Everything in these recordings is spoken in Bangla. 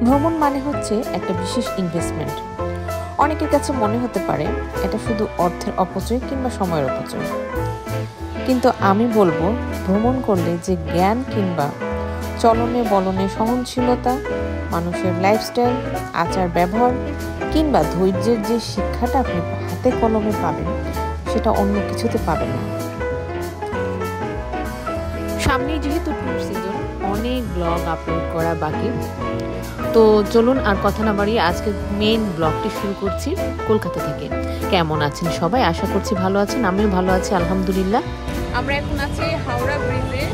ভ্রমণ মানে হচ্ছে একটা বিশেষ ইনভেস্টমেন্ট। অনেকের কাছে মনে হতে পারে এটা শুধু অর্থের অপচয় কিংবা সময়ের অপচয়, কিন্তু আমি বলবো ভ্রমণ করলে যে জ্ঞান কিংবা চলনে বলনে সহনশীলতা, মানুষের লাইফস্টাইল, আচার ব্যবহার কিংবা ধৈর্যের যে শিক্ষাটা আপনি হাতে কলমে পাবেন সেটা অন্য কিছুতে পাবেন না। সামনেই যেহেতু ট্যুর সিজন, অনেক ব্লগ আপলোড করা বাকি। তো চলুন আর কথা না বাড়িয়ে আজকে মেইন ব্লগটি শুরু করছি কলকাতা থেকে। কেমন আছেন সবাই? আশা করছি ভালো আছেন, আমিও ভালো আছি আলহামদুলিল্লাহ। আমরা এখন আছি হাওড়া ব্রিজে,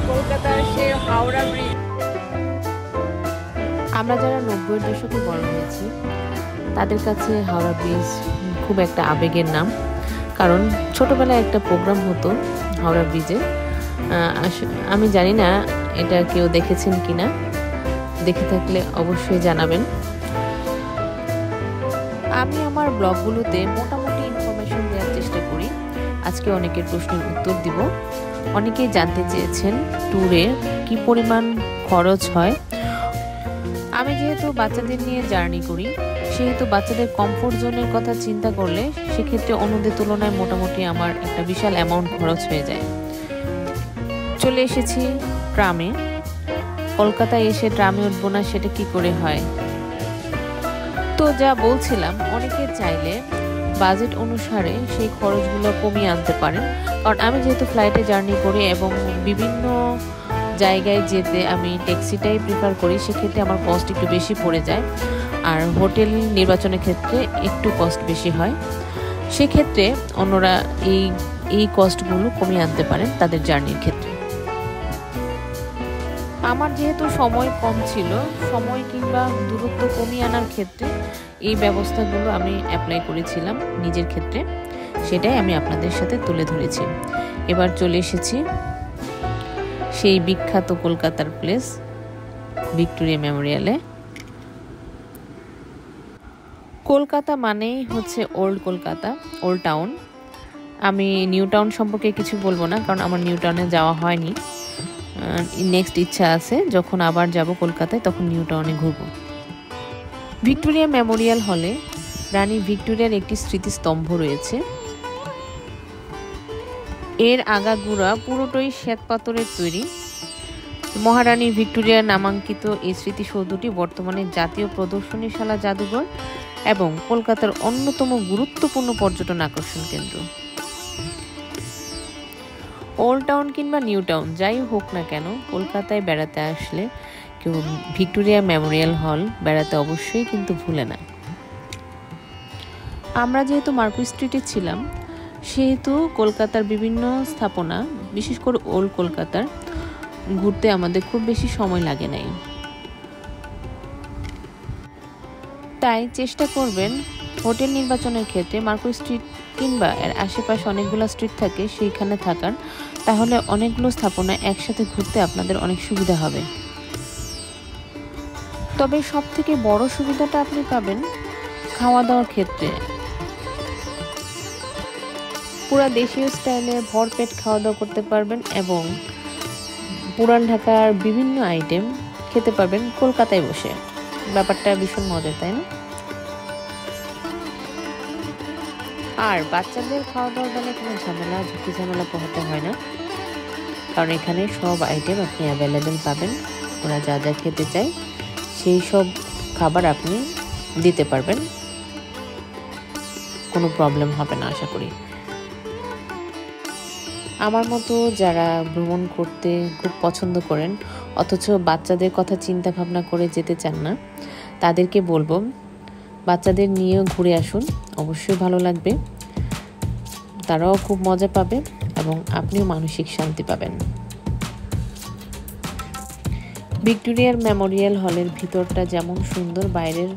কলকাতার সে হাওড়া ব্রিজ। আমরা যারা 90-এর দশকে বড় হয়েছি তাদের কাছে হাওড়া ব্রিজ খুব একটা আবেগের নাম, কারণ ছোটবেলায় একটা প্রোগ্রাম হতো হাওড়া ব্রিজে। আমি জানি না এটা কেউ দেখেছেন কিনা, দেখে থাকলে অবশ্যই জানাবেন। আমি আমার ব্লগগুলোতে মোটামুটি ইনফরমেশন দেওয়ার চেষ্টা করি। আজকে অনেকের প্রশ্নের উত্তর দিব। অনেকেই জানতে চেয়েছেন ট্যুরে কি পরিমাণ খরচ হয়। আমি যেহেতু বাচ্চাদের নিয়ে জার্নি করি, সেহেতু বাচ্চাদের কমফোর্ট জোনের কথা চিন্তা করলে সেক্ষেত্রে অন্যদের তুলনায় মোটামুটি আমার একটা বিশাল অ্যামাউন্ট খরচ হয়ে যায়। চলে এসেছি ট্রামে। কলকাতায় এসে ট্রামে উঠবো না সেটা কি করে হয়? তো যা বলছিলাম, অনেকে চাইলে বাজেট অনুসারে সেই খরচগুলো কমিয়ে আনতে পারেন। কারণ আমি যেহেতু ফ্লাইটে জার্নি করি এবং বিভিন্ন জায়গায় যেতে আমি ট্যাক্সিটাই প্রিফার করি, সেক্ষেত্রে আমার কস্ট একটু বেশি পড়ে যায়। আর হোটেল নির্বাচনের ক্ষেত্রে একটু কস্ট বেশি হয়। সেক্ষেত্রে অন্যরা এই কস্টগুলো কমিয়ে আনতে পারেন তাদের জার্নির ক্ষেত্রে। আমার যেহেতু সময় কম ছিল, সময় কিংবা দূরত্ব কমিয়ে আনার ক্ষেত্রে এই ব্যবস্থাগুলো আমি অ্যাপ্লাই করেছিলাম নিজের ক্ষেত্রে, সেটাই আমি আপনাদের সাথে তুলে ধরেছি। এবার চলে এসেছি সেই বিখ্যাত কলকাতার প্লেস ভিক্টোরিয়া মেমোরিয়ালে। কলকাতা মানেই হচ্ছে ওল্ড কলকাতা, ওল্ড টাউন। আমি নিউ টাউন সম্পর্কে কিছু বলবো না, কারণ আমার নিউ টাউনে যাওয়া হয়নি। নেক্সট ইচ্ছা আছে, যখন আবার যাব কলকাতায় তখন নিউ টাউনে ঘুরবো। ভিক্টোরিয়া মেমোরিয়াল হলে রানী ভিক্টোরিয়ার একটি স্মৃতিস্তম্ভ রয়েছে। এর আগাগোড়া পুরোটাই শ্বেত পাথরের তৈরি। মহারানী ভিক্টোরিয়ার নামাঙ্কিত এই স্মৃতিসৌধটি বর্তমানে জাতীয় প্রদর্শনীশালা জাদুঘর এবং কলকাতার অন্যতম গুরুত্বপূর্ণ পর্যটন আকর্ষণ কেন্দ্র। ওল্ড টাউন কিংবা নিউ টাউন যাই হোক না কেন, কলকাতায় বেড়াতে আসলে কেউ ভিক্টোরিয়া মেমোরিয়াল হল বেড়াতে অবশ্যই কিন্তু ভুলে না। আমরা যেহেতু মার্কুই স্ট্রিটে ছিলাম, সেহেতু কলকাতার বিভিন্ন স্থাপনা, বিশেষ করে ওল্ড কলকাতার ঘুরতে আমাদের খুব বেশি সময় লাগে নাই। তাই চেষ্টা করবেন হোটেল নির্বাচনের ক্ষেত্রে মার্কুই স্ট্রিট কিংবা এর আশেপাশে অনেকগুলো স্ট্রিট থাকে সেইখানে থাকার, তাহলে অনেকগুলো স্থাপনা একসাথে ঘুরতে আপনাদের অনেক সুবিধা হবে। তবে সব থেকে বড় সুবিধাটা আপনি পাবেন খাওয়া দাওয়ার ক্ষেত্রে। পুরা দেশীয় স্টাইলে ভরপেট খাওয়া দাওয়া করতে পারবেন এবং পুরান ঢাকার বিভিন্ন আইটেম খেতে পারবেন কলকাতায় বসে। ব্যাপারটা ভীষণ মজার, তাই না? আর বাচ্চাদের খাওয়া দাওয়ার বেলায় কোনো ঝুঁকি ঝামেলা পোহাতে হয় না, কারণ এখানে সব আইটেম আপনি অ্যাভেলেবেল পাবেন। ওরা যা যা খেতে চায় সেই সব খাবার আপনি দিতে পারবেন, কোনো প্রবলেম হবে না আশা করি। আমার মতো যারা ভ্রমণ করতে খুব পছন্দ করেন অথচ বাচ্চাদের কথা চিন্তা ভাবনা করে যেতে চান না, তাদেরকে বলবো বাচ্চাদের নিয়েও ঘুরে আসুন, অবশ্যই ভালো লাগবে। তারাও খুব মজা পাবে এবং আপনিও মানসিক শান্তি পাবেন। ভিক্টোরিয়ার মেমোরিয়াল হলের ভিতরটা যেমন সুন্দর, বাইরের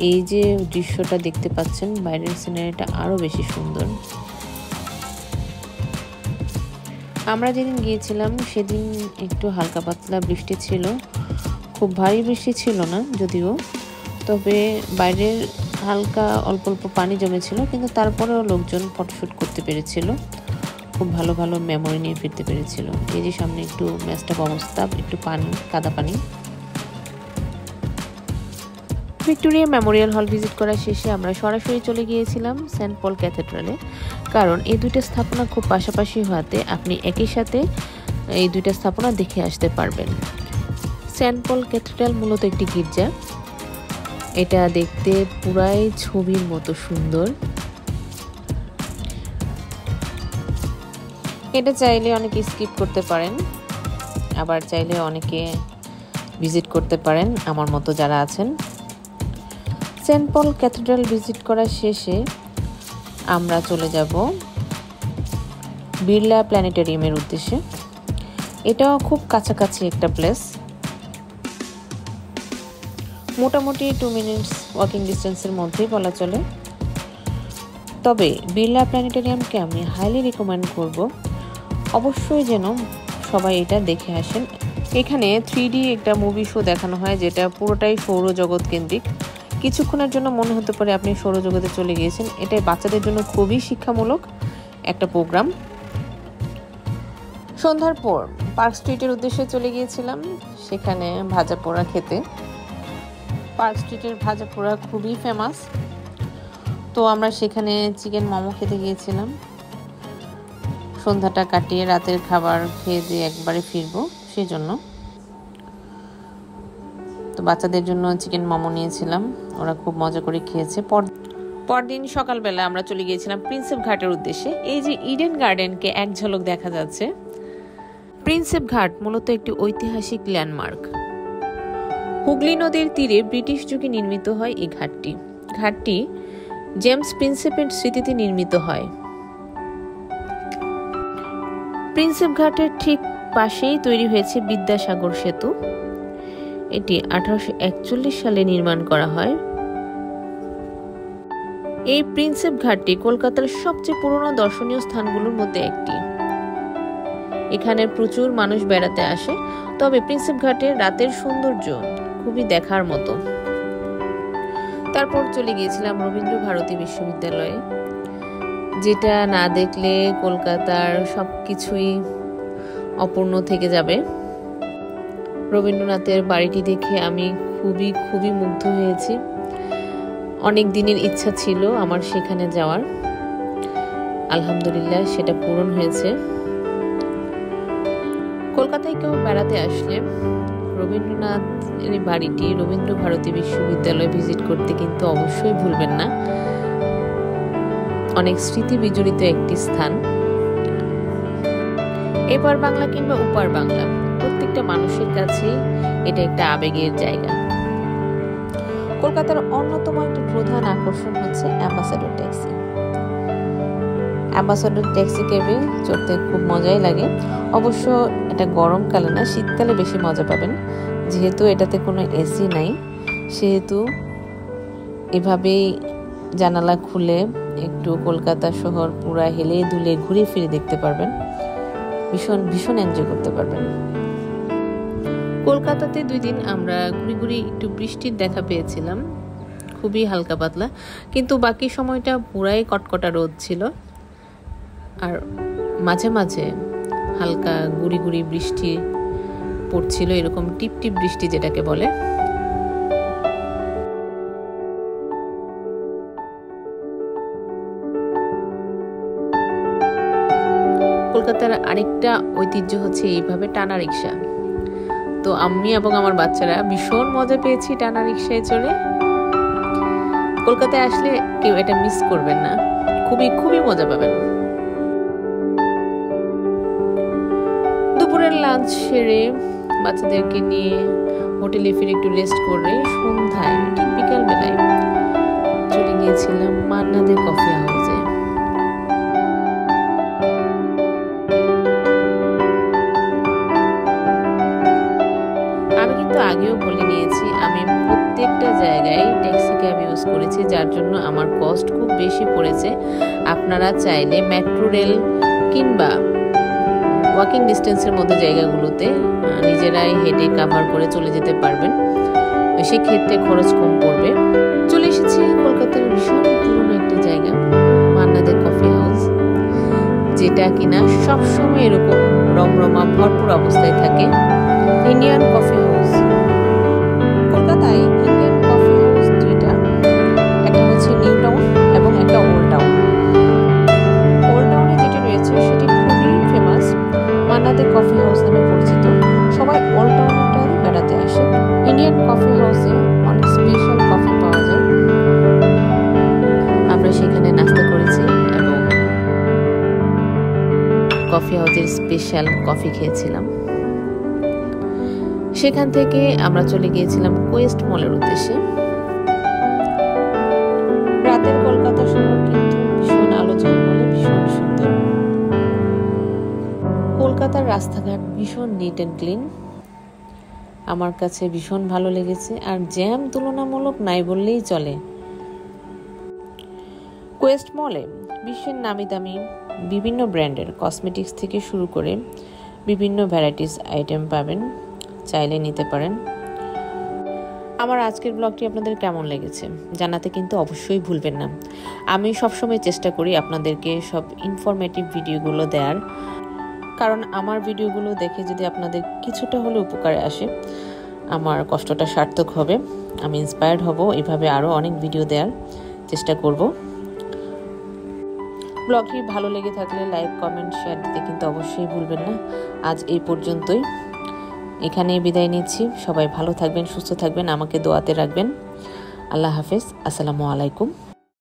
এই যে দৃশ্যটা দেখতে পাচ্ছেন, বাইরের সিনারিটা আরও বেশি সুন্দর। আমরা যেদিন গিয়েছিলাম সেদিন একটু হালকা পাতলা বৃষ্টি ছিল, খুব ভারী বৃষ্টি ছিল না যদিও, তবে বাইরের হালকা অল্প অল্প পানি জমেছিল, কিন্তু তারপরেও লোকজন ফটোশ্যুট করতে পেরেছিল, খুব ভালো ভালো মেমোরি নিয়ে ফিরতে পেরেছিল। এই যে সামনে একটু মেস্টাপ অবস্থা, একটু পানি, কাদা পানি। ভিক্টোরিয়া মেমোরিয়াল হল ভিজিট করা শেষে আমরা সরাসরি চলে গিয়েছিলাম সেন্ট পল ক্যাথেড্রালে, কারণ এই দুইটা স্থাপনা খুব পাশাপাশি হওয়াতে আপনি একই সাথে এই দুইটা স্থাপনা দেখে আসতে পারবেন। সেন্ট পল ক্যাথেড্রাল মূলত একটি গির্জা। এটা দেখতে পুরাই ছবির মতো সুন্দর। এটা চাইলে অনেকে স্কিপ করতে পারেন, আবার চাইলে অনেকে ভিজিট করতে পারেন আমার মতো যারা আছেন। সেন্ট পল ক্যাথেড্রাল ভিজিট করার শেষে আমরা চলে যাব বিড়লা প্ল্যানেটেরিয়ামের উদ্দেশ্যে। এটাও খুব কাছাকাছি একটা প্লেস, মোটামুটি 2 মিনিটস ওয়াকিং ডিস্টেন্সের মধ্যেই বলা চলে। তবে বিড়লা প্ল্যানেটেরিয়ামকে আমি হাইলি রিকমেন্ড করব, অবশ্যই যেন সবাই এটা দেখে আসেন। এখানে 3D একটা মুভি শো দেখানো হয়, যেটা পুরোটাই সৌরজগৎ কেন্দ্রিক। কিছুক্ষণের জন্য মনে হতে পারে আপনি সৌরজগতে চলে গিয়েছেন। এটাই বাচ্চাদের জন্য খুবই শিক্ষামূলক একটা প্রোগ্রাম। সন্ধ্যার পর পার্ক স্ট্রিটের উদ্দেশ্যে চলে গিয়েছিলাম, সেখানে ভাজা পোড়া খেতে। পার্ক স্ট্রিটের ভাজা পোড়া খুবই ফেমাস, তো আমরা সেখানে চিকেন মোমো খেতে গিয়েছিলাম। সন্ধ্যাটা কাটিয়ে রাতের খাবার খেয়ে দিয়ে একবারে ফিরবো, সেজন্য তো বাচ্চাদের জন্য চিকেন মোমো নিয়েছিলাম, ওরা খুব মজা করে খেয়েছে। পরদিন সকালবেলা আমরা চলে গিয়েছিলাম প্রিন্সেপ ঘাটের উদ্দেশ্যে। এই যে ইডেন গার্ডেনকে এক ঝলক দেখা যাচ্ছে। প্রিন্সেপ ঘাট মূলত একটি ঐতিহাসিক ল্যান্ডমার্ক। হুগলি নদীর তীরে ব্রিটিশ যুগে নির্মিত হয় এই ঘাটটি। ঘাটটি জেমস প্রিন্সেপের স্মৃতিতে নির্মিত হয়। প্রিন্সেপ ঘাটের ঠিক পাশেই তৈরি হয়েছে বিদ্যাসাগর সেতু। এটি 1841 সালে নির্মাণ করা হয়। এই প্রিন্সেপ ঘাটটি কলকাতার সবচেয়ে পুরনো দর্শনীয় স্থানগুলোর মধ্যে একটি। এখানে প্রচুর মানুষ বেড়াতে আসে। তবে প্রিন্সেপ ঘাটের রাতের সৌন্দর্য খুবই দেখার মতো। তারপর চলে গিয়েছিলাম রবীন্দ্র ভারতী বিশ্ববিদ্যালয়ে, যেটা না দেখলে কলকাতার সবকিছুই অপূর্ণ থেকে যাবে। রবীন্দ্রনাথের বাড়িটি দেখে আমি খুবই মুগ্ধ হয়েছি। অনেক দিনের ইচ্ছা ছিল আমার সেখানে যাওয়ার, আলহামদুলিল্লাহ সেটা পূরণ হয়েছে। কলকাতায় কেউ বেড়াতে আসলে রবীন্দ্রনাথের বাড়িটি, রবীন্দ্র ভারতী বিশ্ববিদ্যালয় ভিজিট করতে কিন্তু অবশ্যই ভুলবেন না। অনেক স্মৃতি বিজড়িত একটি স্থান। এপার বাংলা কিংবা ওপার বাংলা, প্রত্যেকটা মানুষের কাছে এটা একটা আবেগের জায়গা। কলকাতার অন্যতম একটি প্রধান আকর্ষণ হচ্ছে অ্যাম্বাসাডর ট্যাক্সি। অ্যাম্বাসাডর ট্যাক্সি ক্যাবে চড়তে খুব মজাই লাগে। অবশ্য এটা গরমকালে না, শীতকালে বেশি মজা পাবেন। যেহেতু এটাতে কোনো এসি নাই, সেহেতু এভাবেই জানালা খুলে একটু কলকাতা শহর পুরা হেলে দুলে ঘুরে ফিরে দেখতে পারবেন। ভীষণ এনজয় করতে পারবেন। কলকাতাতে 2 দিন আমরা ঘুরি একটু বৃষ্টির দেখা পেয়েছিলাম, খুবই হালকা পাতলা, কিন্তু বাকি সময়টা পুরাই কটকটা রোদ ছিল। আর মাঝে মাঝে হালকা গুড়ি বৃষ্টি পড়ছিল, এরকম টিপ বৃষ্টি যেটাকে বলে। কলকাতার আরেকটা ঐতিহ্য হচ্ছে এইভাবে টানা রিক্সা। তো আমি এবং আমার বাচ্চারা ভীষণ মজা পেয়েছি টানা রিক্সায় চড়ে। কলকাতায় আসলে কেউ এটা মিস করবেন না, খুবই মজা পাবেন। দুপুরের লাঞ্চ সেরে বাচ্চাদেরকে নিয়ে হোটেলে ফিরে একটু রেস্ট করে সন্ধ্যায় ঠিক বিকাল বেলায় চলে গিয়েছিলাম মান্নাদের কফি হাউসে। আমি কিন্তু আগেও বলে নিয়েছি, আমি প্রত্যেকটা জায়গায় ট্যাক্সি ক্যাব ইউজ করেছি, যার জন্য আমার কস্ট খুব বেশি পড়েছে। আপনারা চাইলে মেট্রো রেল কিংবা ওয়াকিং ডিস্টেন্সের মধ্যে জায়গাগুলোতে নিজেরাই হেঁটে কাভার করে চলে যেতে পারবেন, সেক্ষেত্রে খরচ কম পড়বে। চলে এসেছি কলকাতার ভীষণ পুরনো একটি জায়গা, মান্নাদের কফি হাউস, যেটা কিনা সবসময় এরকম রমরমা ভরপুর অবস্থায় থাকে। Indian coffee house. কলকাতায় Indian coffee house Asian coffee হাউসে অনেক স্পেশাল কফি পাওয়া যায়। আমরা সেখানে নাস্তা করেছি এবং কফি হাউসের স্পেশাল কফি খেয়েছিলাম। সেখান থেকে আমরা চলে গিয়েছিলাম কোয়েস্ট মলের উদ্দেশ্যে। রাতের কলকাতা শহর কিন্তু ভীষণ আলো ঝলমলে, ভীষণ সুন্দর। কলকাতার রাস্তাঘাট ভীষণ নিট অ্যান্ড ক্লিন, আমার কাছে ভীষণ ভালো লেগেছে। আর জ্যাম তুলনামূলক নাই বললেই চলে। কোয়েস্ট মলে বিশ্বের নামি দামি বিভিন্ন ব্র্যান্ডের কসমেটিক্স থেকে শুরু করে বিভিন্ন ভ্যারাইটিস আইটেম পাবেন, চাইলে নিতে পারেন। আমার আজকের ব্লগটি আপনাদের কেমন লেগেছে জানাতে কিন্তু অবশ্যই ভুলবেন না। আমি সবসময় চেষ্টা করি আপনাদেরকে সব ইনফরমেটিভ ভিডিওগুলো দেওয়ার, কারণ আমার ভিডিওগুলো দেখে যদি আপনাদের কিছুটা হলে উপকারে আসে, আমার কষ্টটা সার্থক হবে, আমি ইন্সপায়ার্ড হব, এভাবে আরও অনেক ভিডিও দেওয়ার চেষ্টা করব। ব্লগটি ভালো লেগে থাকলে লাইক, কমেন্ট, শেয়ার দিতে কিন্তু অবশ্যই ভুলবেন না। আজ এই পর্যন্তই, এখানেই বিদায় নিচ্ছি। সবাই ভালো থাকবেন, সুস্থ থাকবেন, আমাকে দোয়াতে রাখবেন। আল্লাহ হাফেজ, আসসালামু আলাইকুম।